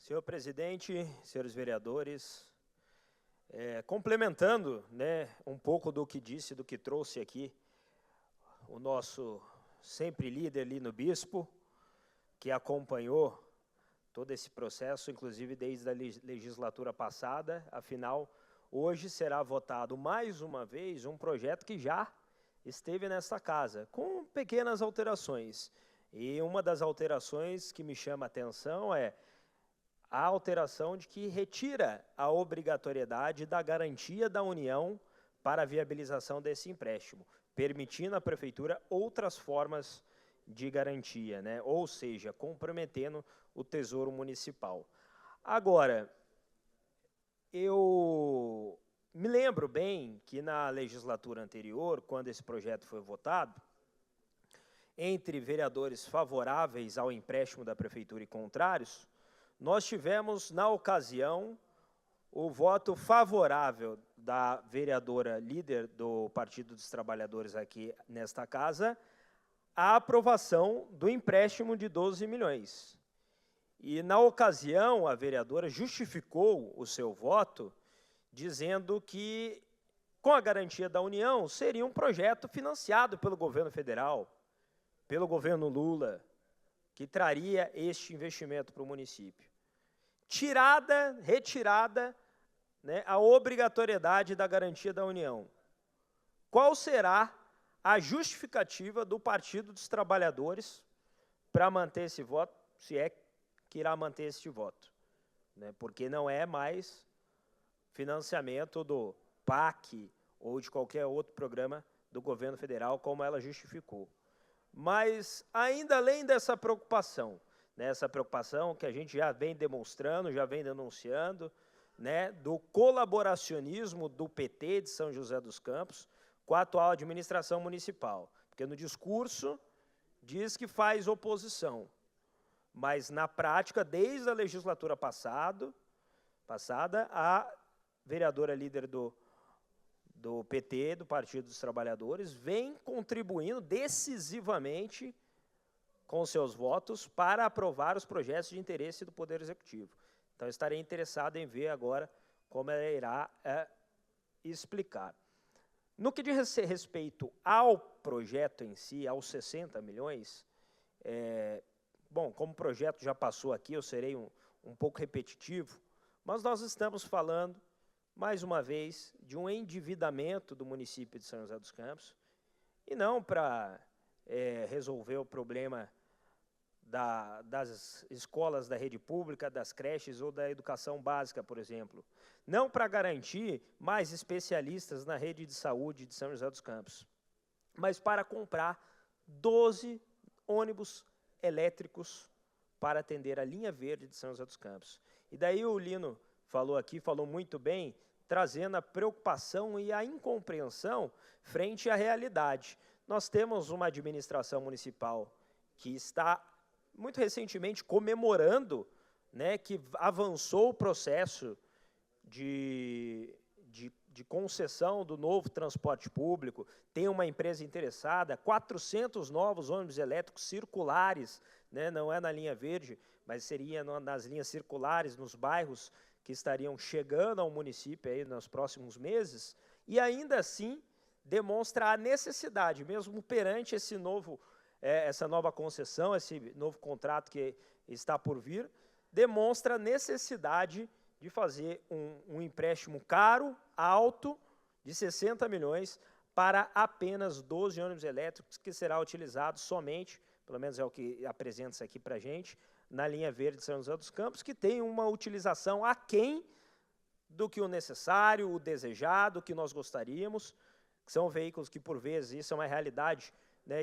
Senhor presidente, senhores vereadores, complementando, um pouco do que disse, do que trouxe aqui o nosso sempre líder Lino Bispo, que acompanhou todo esse processo, inclusive desde a legislatura passada. Afinal, hoje será votado mais uma vez um projeto que já esteve nesta casa, com pequenas alterações. E uma das alterações que me chama a atenção é a alteração de que retira a obrigatoriedade da garantia da União para a viabilização desse empréstimo, permitindo à Prefeitura outras formas de garantia, ou seja, comprometendo o Tesouro Municipal. Agora, eu me lembro bem que na legislatura anterior, quando esse projeto foi votado, entre vereadores favoráveis ao empréstimo da Prefeitura e contrários, nós tivemos, na ocasião, o voto favorável da vereadora líder do Partido dos Trabalhadores aqui nesta casa, a aprovação do empréstimo de 12 milhões. E, na ocasião, a vereadora justificou o seu voto, dizendo que, com a garantia da União, seria um projeto financiado pelo governo federal, pelo governo Lula, que traria este investimento para o município. Retirada a obrigatoriedade da garantia da União. Qual será a justificativa do Partido dos Trabalhadores para manter esse voto, se é que irá manter este voto? Porque não é mais financiamento do PAC ou de qualquer outro programa do governo federal, como ela justificou. Mas, ainda além dessa preocupação, essa preocupação que a gente já vem demonstrando, já vem denunciando, do colaboracionismo do PT de São José dos Campos com a atual administração municipal. Porque no discurso diz que faz oposição, mas na prática, desde a legislatura passada, a vereadora líder do PT, do Partido dos Trabalhadores, vem contribuindo decisivamente com seus votos para aprovar os projetos de interesse do Poder Executivo. Então, estarei interessado em ver agora como ela irá explicar. No que diz respeito ao projeto em si, aos 60 milhões, bom, como o projeto já passou aqui, eu serei um pouco repetitivo, mas nós estamos falando, mais uma vez, de um endividamento do município de São José dos Campos, e não para resolver o problema das escolas da rede pública, das creches ou da educação básica, por exemplo. Não para garantir mais especialistas na rede de saúde de São José dos Campos, mas para comprar 12 ônibus elétricos para atender a linha verde de São José dos Campos. E daí o Lino falou aqui, falou muito bem, trazendo a preocupação e a incompreensão frente à realidade. Nós temos uma administração municipal que está, muito recentemente, comemorando que avançou o processo de concessão do novo transporte público, tem uma empresa interessada, 400 novos ônibus elétricos circulares, não é na linha verde, mas seria nas linhas circulares, nos bairros que estariam chegando ao município aí nos próximos meses, e ainda assim demonstra a necessidade, mesmo perante essa nova concessão, esse novo contrato que está por vir, demonstra a necessidade de fazer um empréstimo caro, alto, de 60 milhões, para apenas 12 ônibus elétricos, que será utilizado somente, pelo menos é o que apresenta-se aqui para a gente, na linha verde de São José dos Campos, que tem uma utilização aquém do que o necessário, o desejado, que nós gostaríamos, que são veículos que, por vezes, isso é uma realidade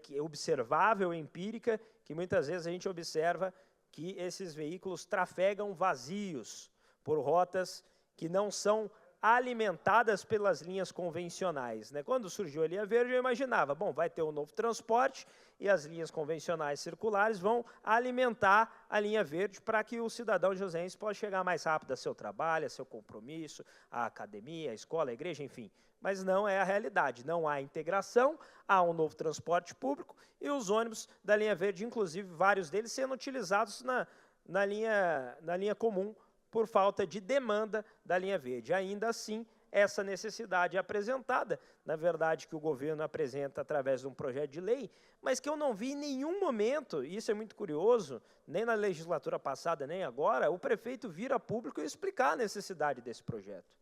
que é observável, empírica, que muitas vezes a gente observa que esses veículos trafegam vazios por rotas que não são alimentadas pelas linhas convencionais. Quando surgiu a linha verde, eu imaginava, bom, vai ter um novo transporte e as linhas convencionais circulares vão alimentar a linha verde para que o cidadão joseense possa chegar mais rápido a seu trabalho, a seu compromisso, à academia, à escola, à igreja, enfim. Mas não é a realidade, não há integração, há um novo transporte público e os ônibus da linha verde, inclusive vários deles sendo utilizados na linha comum por falta de demanda da linha verde. Ainda assim, essa necessidade é apresentada, na verdade, que o governo apresenta através de um projeto de lei, mas que eu não vi em nenhum momento, e isso é muito curioso, nem na legislatura passada, nem agora, o prefeito vir a público e explicar a necessidade desse projeto.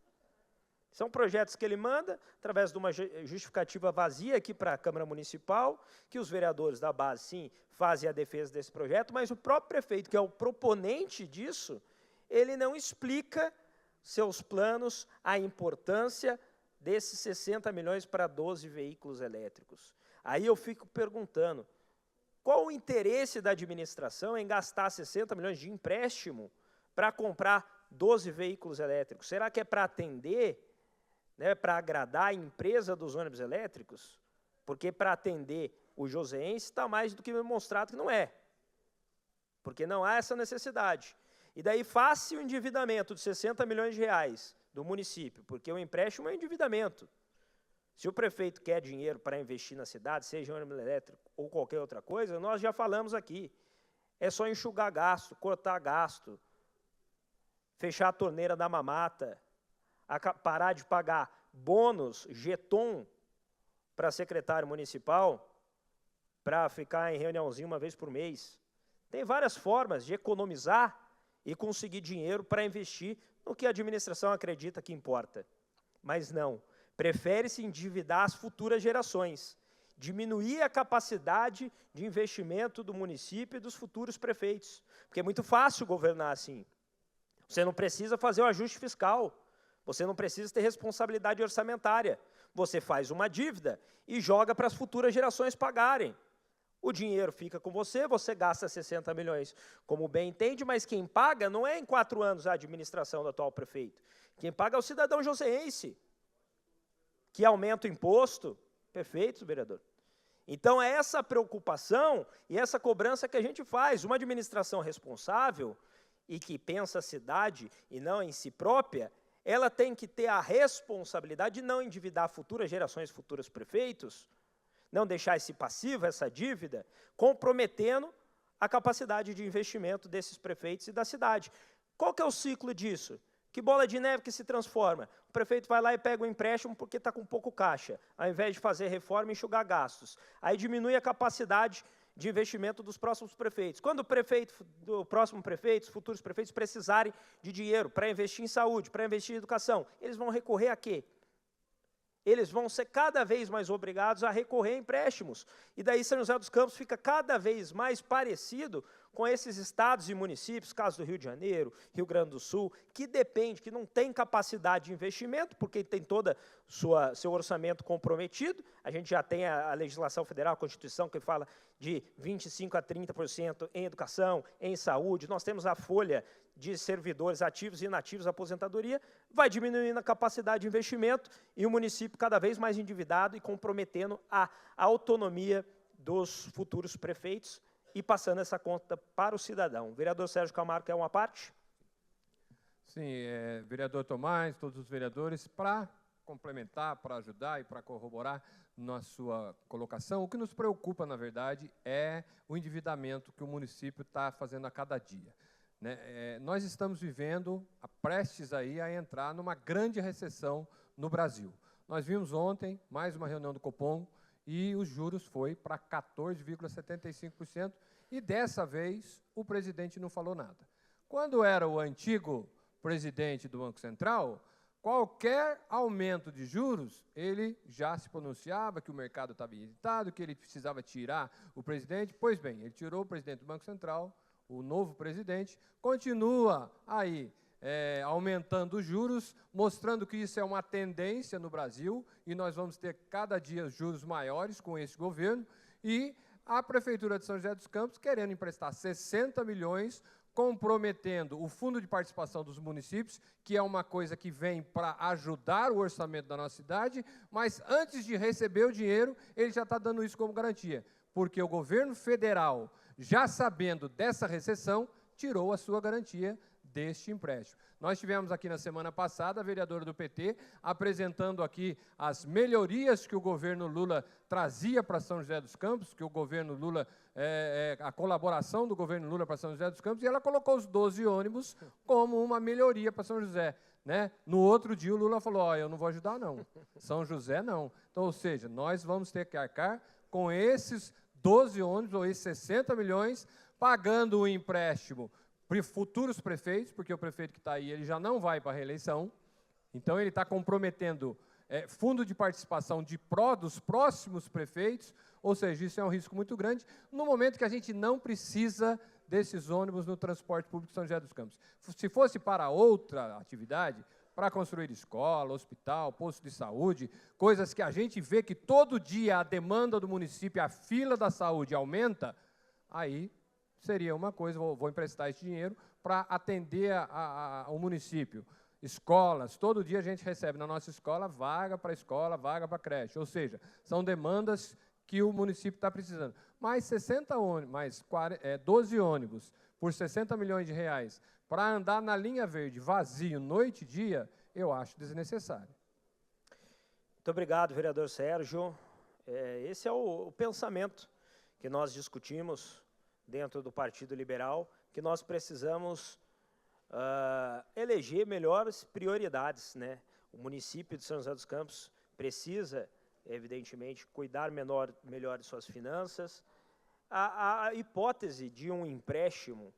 São projetos que ele manda, através de uma justificativa vazia aqui para a Câmara Municipal, que os vereadores da base, sim, fazem a defesa desse projeto, mas o próprio prefeito, que é o proponente disso, ele não explica seus planos, a importância desses 60 milhões para 12 veículos elétricos. Aí eu fico perguntando, qual o interesse da administração em gastar 60 milhões de empréstimo para comprar 12 veículos elétricos? Será que é para atender, né, para agradar a empresa dos ônibus elétricos? Porque para atender o joseense está mais do que demonstrado que não é. Porque não há essa necessidade. E daí faz-se o endividamento de 60 milhões de reais do município, porque o empréstimo é endividamento. Se o prefeito quer dinheiro para investir na cidade, seja ônibus elétrico ou qualquer outra coisa, nós já falamos aqui. É só enxugar gasto, cortar gasto, fechar a torneira da mamata, parar de pagar bônus, jeton para secretário municipal, para ficar em reuniãozinho uma vez por mês. Tem várias formas de economizar e conseguir dinheiro para investir no que a administração acredita que importa. Mas não, prefere-se endividar as futuras gerações, diminuir a capacidade de investimento do município e dos futuros prefeitos, porque é muito fácil governar assim. Você não precisa fazer o ajuste fiscal, você não precisa ter responsabilidade orçamentária, você faz uma dívida e joga para as futuras gerações pagarem. O dinheiro fica com você, você gasta 60 milhões como bem entende, mas quem paga não é em 4 anos a administração do atual prefeito. Quem paga é o cidadão joseense, que aumenta o imposto. Perfeito, vereador. Então, é essa preocupação e essa cobrança que a gente faz. Uma administração responsável e que pensa a cidade e não em si própria, ela tem que ter a responsabilidade de não endividar futuras gerações, futuros prefeitos, não deixar esse passivo, essa dívida, comprometendo a capacidade de investimento desses prefeitos e da cidade. Qual que é o ciclo disso? Que bola de neve que se transforma? O prefeito vai lá e pega um empréstimo porque está com pouco caixa, ao invés de fazer reforma e enxugar gastos. Aí diminui a capacidade de investimento dos próximos prefeitos. Quando o próximo prefeito, os futuros prefeitos precisarem de dinheiro para investir em saúde, para investir em educação, eles vão recorrer a quê? Eles vão ser cada vez mais obrigados a recorrer a empréstimos. E daí São José dos Campos fica cada vez mais parecido com esses estados e municípios, caso do Rio de Janeiro, Rio Grande do Sul, que depende, que não tem capacidade de investimento, porque tem todo seu orçamento comprometido. A gente já tem a legislação federal, a Constituição, que fala de 25% a 30% em educação, em saúde. Nós temos a folha de servidores ativos e inativos, aposentadoria, vai diminuindo a capacidade de investimento e o município cada vez mais endividado e comprometendo a autonomia dos futuros prefeitos e passando essa conta para o cidadão. O vereador Sérgio Camargo quer uma parte? Sim, vereador Tomás, todos os vereadores, para complementar, para ajudar e para corroborar na sua colocação, o que nos preocupa, na verdade, é o endividamento que o município está fazendo a cada dia. Nós estamos vivendo, prestes aí a entrar numa grande recessão no Brasil. Nós vimos ontem mais uma reunião do Copom e os juros foi para 14,75% e dessa vez o presidente não falou nada. Quando era o antigo presidente do Banco Central, qualquer aumento de juros, ele já se pronunciava que o mercado estava irritado, que ele precisava tirar o presidente. Pois bem, ele tirou o presidente do Banco Central, o novo presidente, continua aí aumentando os juros, mostrando que isso é uma tendência no Brasil e nós vamos ter cada dia juros maiores com esse governo e a Prefeitura de São José dos Campos querendo emprestar 60 milhões, comprometendo o fundo de participação dos municípios, que é uma coisa que vem para ajudar o orçamento da nossa cidade, mas antes de receber o dinheiro, ele já está dando isso como garantia, porque o governo federal, já sabendo dessa recessão, tirou a sua garantia deste empréstimo. Nós tivemos aqui na semana passada a vereadora do PT apresentando aqui as melhorias que o governo Lula trazia para São José dos Campos, que o governo Lula, a colaboração do governo Lula para São José dos Campos, e ela colocou os 12 ônibus como uma melhoria para São José. Né? No outro dia o Lula falou, eu não vou ajudar não, São José não. Então, ou seja, nós vamos ter que arcar com esses 12 ônibus, ou esses 60 milhões, pagando o empréstimo para futuros prefeitos, porque o prefeito que está aí ele já não vai para a reeleição, então ele está comprometendo fundo de participação dos próximos prefeitos, ou seja, isso é um risco muito grande, no momento que a gente não precisa desses ônibus no transporte público de São José dos Campos. Se fosse para outra atividade, para construir escola, hospital, posto de saúde, coisas que a gente vê que todo dia a demanda do município, a fila da saúde aumenta, aí seria uma coisa, vou emprestar esse dinheiro para atender o município. Escolas, todo dia a gente recebe na nossa escola, vaga para creche, ou seja, são demandas que o município está precisando. Mais 12 ônibus por 60 milhões de reais para andar na linha verde vazio noite e dia, eu acho desnecessário. Muito obrigado, vereador Sérgio. Esse é o pensamento que nós discutimos dentro do Partido Liberal, que nós precisamos eleger melhores prioridades, né? O município de São José dos Campos precisa, evidentemente, cuidar melhor de suas finanças. A hipótese de um empréstimo,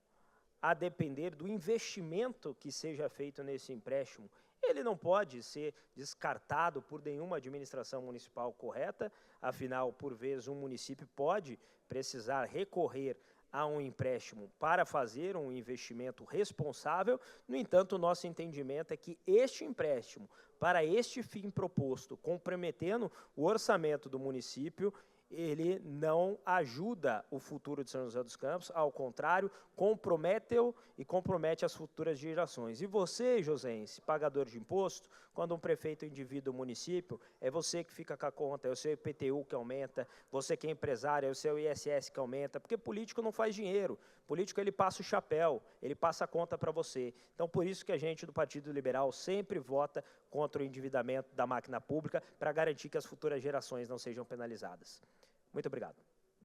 a depender do investimento que seja feito nesse empréstimo, ele não pode ser descartado por nenhuma administração municipal correta, afinal, por vezes, um município pode precisar recorrer a um empréstimo para fazer um investimento responsável. No entanto, o nosso entendimento é que este empréstimo, para este fim proposto, comprometendo o orçamento do município, ele não ajuda o futuro de São José dos Campos, ao contrário, compromete-o e compromete as futuras gerações. E você, joséense, pagador de imposto, quando um prefeito individa o município, é você que fica com a conta, é o seu IPTU que aumenta, você que é empresário, é o seu ISS que aumenta, porque político não faz dinheiro, político ele passa o chapéu, ele passa a conta para você. Então, por isso que a gente do Partido Liberal sempre vota contra o endividamento da máquina pública, para garantir que as futuras gerações não sejam penalizadas. Muito obrigado.